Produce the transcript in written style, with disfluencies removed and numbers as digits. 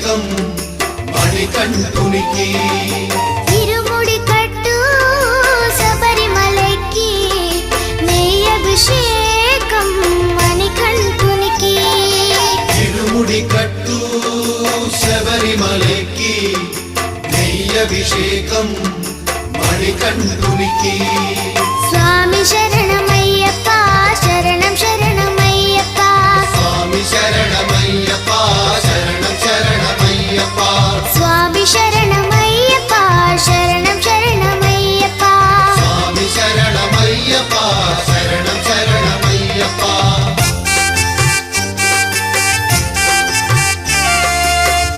అభిషేకం మణికంఠునికి ఇరుముడి కట్టు శబరిమలకి నెయ్యి అభిషేకం మణికంఠునికి ఇరుముడి కట్టు శబరిమలకి నెయ్యి అభిషేకం మణికంఠునికి స్వామి శరణమయ్యప్ప శరణం శరణమయ్యప్ప స్వామి శరణమయ్యప్ప